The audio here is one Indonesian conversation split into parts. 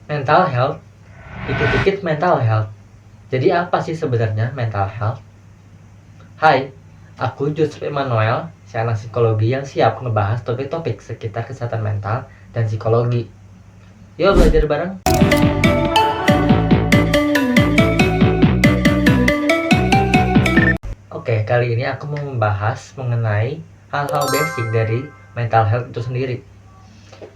Mental health, dikit-dikit mental health. Jadi apa sih sebenarnya mental health? Hai, aku Joseph Emmanuel, si anak psikologi yang siap ngebahas topik-topik sekitar kesehatan mental dan psikologi. Yuk belajar bareng. Oke, kali ini aku mau membahas mengenai hal-hal basic dari mental health itu sendiri.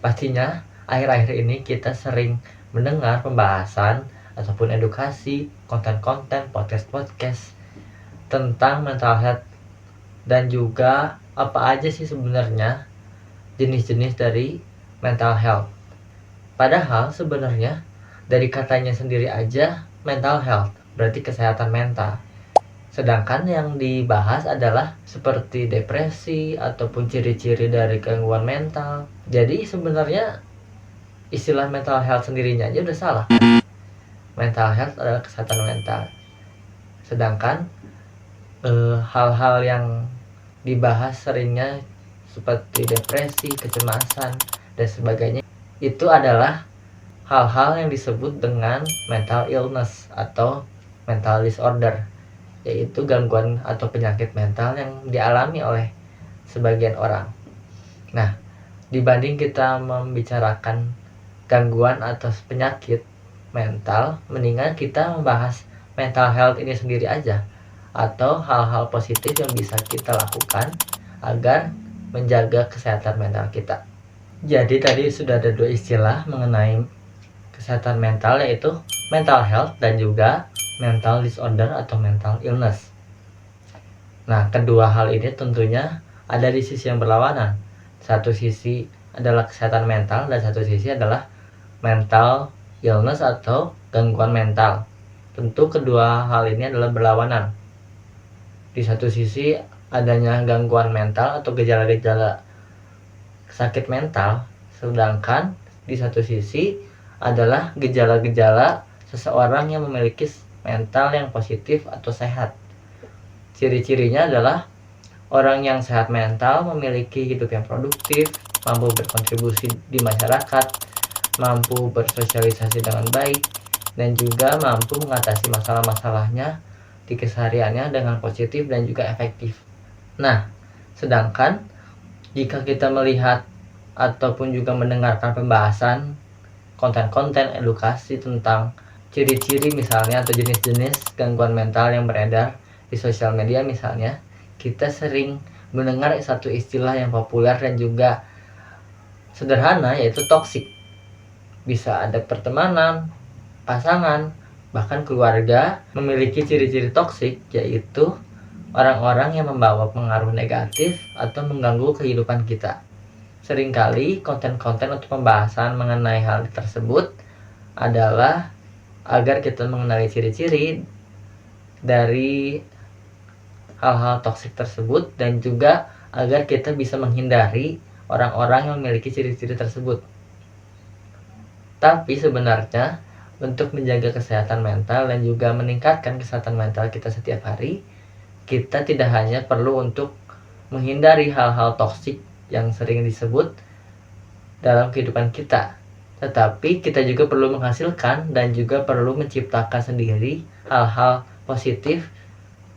Pastinya, akhir-akhir ini kita sering mendengar pembahasan ataupun edukasi, konten-konten, podcast-podcast tentang mental health dan juga apa aja sih sebenarnya jenis-jenis dari mental health. Padahal sebenarnya dari katanya sendiri aja mental health berarti kesehatan mental. Sedangkan yang dibahas adalah seperti depresi ataupun ciri-ciri dari gangguan mental. Jadi sebenarnya istilah mental health sendirinya aja udah salah. Mental health adalah kesehatan mental. Sedangkan hal-hal yang dibahas seringnya seperti depresi, kecemasan, dan sebagainya itu adalah hal-hal yang disebut dengan mental illness atau mental disorder, yaitu gangguan atau penyakit mental yang dialami oleh sebagian orang. Nah, dibanding kita membicarakan gangguan atau penyakit mental, mendingan kita membahas mental health ini sendiri aja, atau hal-hal positif yang bisa kita lakukan agar menjaga kesehatan mental kita. Jadi tadi sudah ada dua istilah mengenai kesehatan mental, yaitu mental health dan juga mental disorder atau mental illness. Nah, kedua hal ini tentunya ada di sisi yang berlawanan. Satu sisi adalah kesehatan mental dan satu sisi adalah mental illness atau gangguan mental. Tentu kedua hal ini adalah berlawanan. Di satu sisi adanya gangguan mental atau gejala-gejala sakit mental, sedangkan di satu sisi adalah gejala-gejala seseorang yang memiliki mental yang positif atau sehat. Ciri-cirinya adalah orang yang sehat mental memiliki hidup yang produktif, mampu berkontribusi di masyarakat, mampu bersosialisasi dengan baik, dan juga mampu mengatasi masalah-masalahnya di kesehariannya dengan positif dan juga efektif. Nah, sedangkan jika kita melihat ataupun juga mendengarkan pembahasan konten-konten edukasi tentang ciri-ciri misalnya atau jenis-jenis gangguan mental yang beredar di sosial media misalnya, kita sering mendengar satu istilah yang populer dan juga sederhana, yaitu toksik. Bisa ada pertemanan, pasangan, bahkan keluarga memiliki ciri-ciri toksik, yaitu orang-orang yang membawa pengaruh negatif atau mengganggu kehidupan kita. Seringkali konten-konten atau pembahasan mengenai hal tersebut adalah agar kita mengenali ciri-ciri dari hal-hal toksik tersebut dan juga agar kita bisa menghindari orang-orang yang memiliki ciri-ciri tersebut. Tapi sebenarnya untuk menjaga kesehatan mental dan juga meningkatkan kesehatan mental kita setiap hari, kita tidak hanya perlu untuk menghindari hal-hal toksik yang sering disebut dalam kehidupan kita, tetapi kita juga perlu menghasilkan dan juga perlu menciptakan sendiri hal-hal positif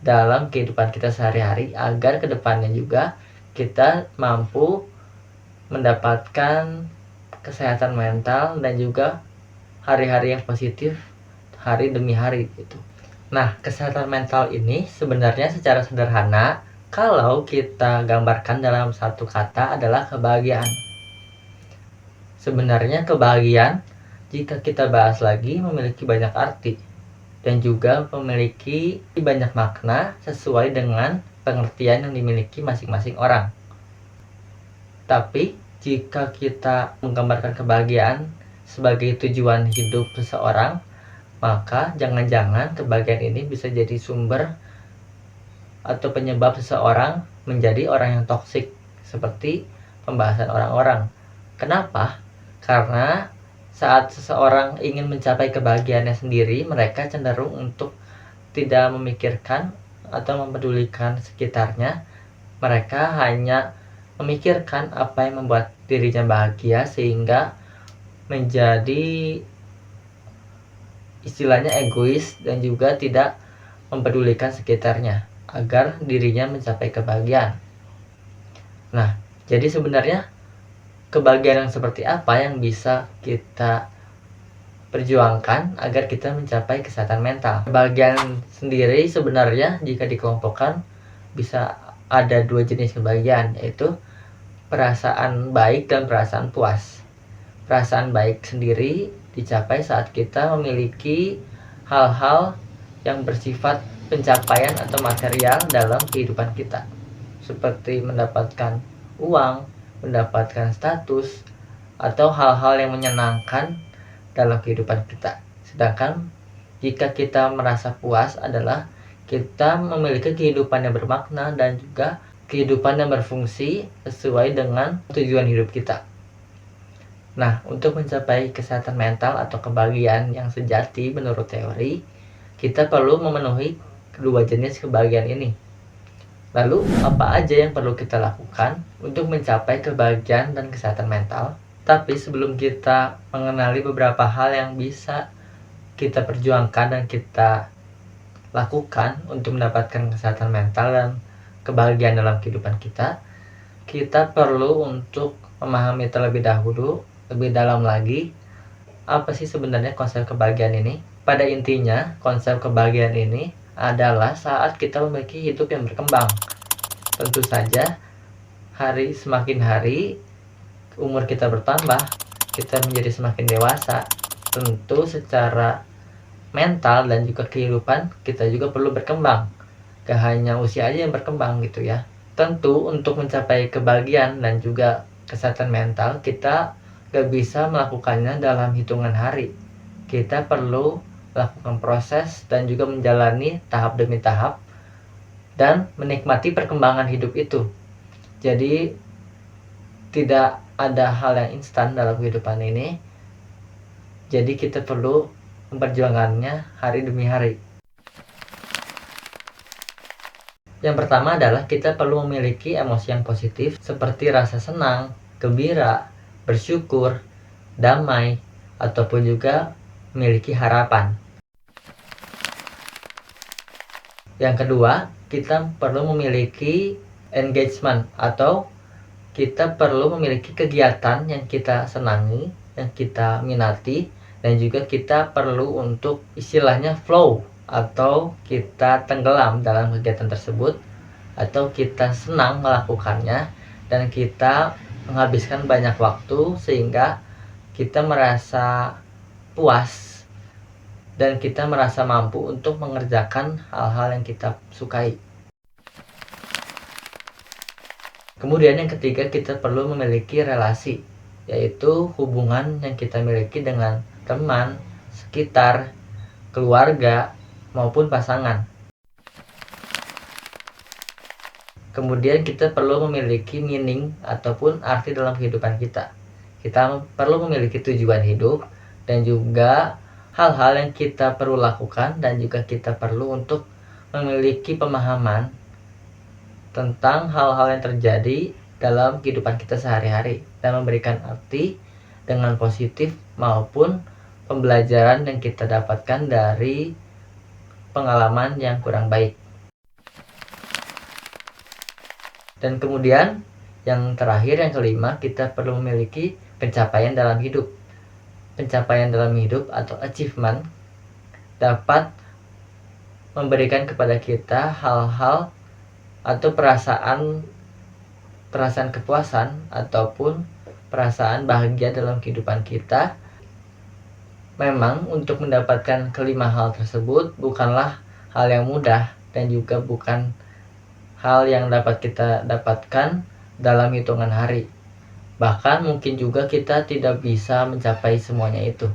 dalam kehidupan kita sehari-hari agar kedepannya juga kita mampu mendapatkan kesehatan mental dan juga hari-hari yang positif hari demi hari gitu. Nah, kesehatan mental ini sebenarnya secara sederhana kalau kita gambarkan dalam satu kata adalah kebahagiaan. Sebenarnya kebahagiaan jika kita bahas lagi memiliki banyak arti dan juga memiliki banyak makna sesuai dengan pengertian yang dimiliki masing-masing orang. Tapi jika kita menggambarkan kebahagiaan sebagai tujuan hidup seseorang, maka jangan-jangan kebahagiaan ini bisa jadi sumber atau penyebab seseorang menjadi orang yang toksik, seperti pembahasan orang-orang. Kenapa? Karena saat seseorang ingin mencapai kebahagiaannya sendiri, mereka cenderung untuk tidak memikirkan atau mempedulikan sekitarnya. Mereka hanya memikirkan apa yang membuat dirinya bahagia sehingga menjadi istilahnya egois dan juga tidak mempedulikan sekitarnya agar dirinya mencapai kebahagiaan. Nah, jadi sebenarnya kebahagiaan yang seperti apa yang bisa kita perjuangkan agar kita mencapai kesehatan mental? Kebahagiaan sendiri sebenarnya jika dikelompokkan bisa ada dua jenis kebahagiaan, yaitu perasaan baik dan perasaan puas. Perasaan baik sendiri dicapai saat kita memiliki hal-hal yang bersifat pencapaian atau material dalam kehidupan kita, seperti mendapatkan uang, mendapatkan status, atau hal-hal yang menyenangkan dalam kehidupan kita. Sedangkan jika kita merasa puas adalah kita memiliki kehidupan yang bermakna dan juga kehidupan yang berfungsi sesuai dengan tujuan hidup kita. Nah, untuk mencapai kesehatan mental atau kebahagiaan yang sejati menurut teori, kita perlu memenuhi kedua jenis kebahagiaan ini. Lalu, apa aja yang perlu kita lakukan untuk mencapai kebahagiaan dan kesehatan mental? Tapi sebelum kita mengenali beberapa hal yang bisa kita perjuangkan dan kita lakukan untuk mendapatkan kesehatan mental dan kebahagiaan dalam kehidupan kita, kita perlu untuk memahami terlebih dahulu, lebih dalam lagi, apa sih sebenarnya konsep kebahagiaan ini. Pada intinya, konsep kebahagiaan ini adalah saat kita memiliki hidup yang berkembang. Tentu saja, semakin hari, umur kita bertambah, kita menjadi semakin dewasa. Tentu secara mental dan juga kehidupan kita juga perlu berkembang. Gak hanya usia aja yang berkembang gitu ya. Tentu untuk mencapai kebahagiaan dan juga kesehatan mental, kita gak bisa melakukannya dalam hitungan hari. Kita perlu lakukan proses dan juga menjalani tahap demi tahap dan menikmati perkembangan hidup itu. Jadi tidak ada hal yang instan dalam kehidupan ini. Jadi kita perlu memperjuangkannya hari demi hari. Yang pertama adalah kita perlu memiliki emosi yang positif seperti rasa senang, gembira, bersyukur, damai, ataupun juga memiliki harapan. Yang kedua, kita perlu memiliki engagement atau kita perlu memiliki kegiatan yang kita senangi, yang kita minati, dan juga kita perlu untuk istilahnya flow atau kita tenggelam dalam kegiatan tersebut atau kita senang melakukannya dan kita menghabiskan banyak waktu sehingga kita merasa puas dan kita merasa mampu untuk mengerjakan hal-hal yang kita sukai. Kemudian yang ketiga, kita perlu memiliki relasi, yaitu hubungan yang kita miliki dengan teman, sekitar, keluarga, maupun pasangan. Kemudian kita perlu memiliki meaning ataupun arti dalam kehidupan kita. Kita perlu memiliki tujuan hidup dan juga hal-hal yang kita perlu lakukan dan juga kita perlu untuk memiliki pemahaman tentang hal-hal yang terjadi dalam kehidupan kita sehari-hari dan memberikan arti dengan positif maupun pembelajaran yang kita dapatkan dari pengalaman yang kurang baik. Dan kemudian yang terakhir, yang kelima, kita perlu memiliki pencapaian dalam hidup. Pencapaian dalam hidup atau achievement dapat memberikan kepada kita hal-hal atau perasaan kepuasan ataupun perasaan bahagia dalam kehidupan kita. Memang untuk mendapatkan kelima hal tersebut bukanlah hal yang mudah dan juga bukan hal yang dapat kita dapatkan dalam hitungan hari. Bahkan mungkin juga kita tidak bisa mencapai semuanya itu.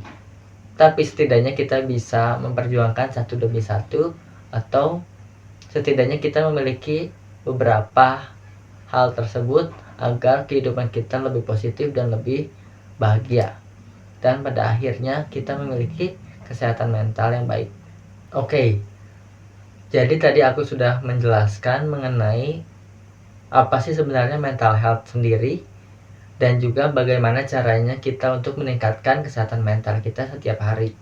Tapi setidaknya kita bisa memperjuangkan satu demi satu, atau setidaknya kita memiliki beberapa hal tersebut agar kehidupan kita lebih positif dan lebih bahagia. Dan pada akhirnya kita memiliki kesehatan mental yang baik. Oke, jadi tadi aku sudah menjelaskan mengenai apa sih sebenarnya mental health sendiri dan juga bagaimana caranya kita untuk meningkatkan kesehatan mental kita setiap hari.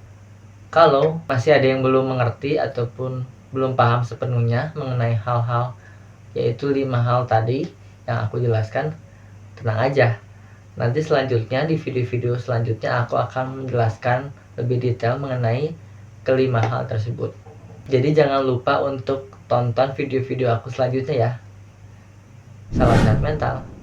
Kalau masih ada yang belum mengerti ataupun belum paham sepenuhnya mengenai hal-hal, yaitu 5 hal tadi yang aku jelaskan, tenang aja. Nanti selanjutnya di video-video selanjutnya aku akan menjelaskan lebih detail mengenai kelima hal tersebut. Jadi jangan lupa untuk tonton video-video aku selanjutnya ya. Salam sehat mental.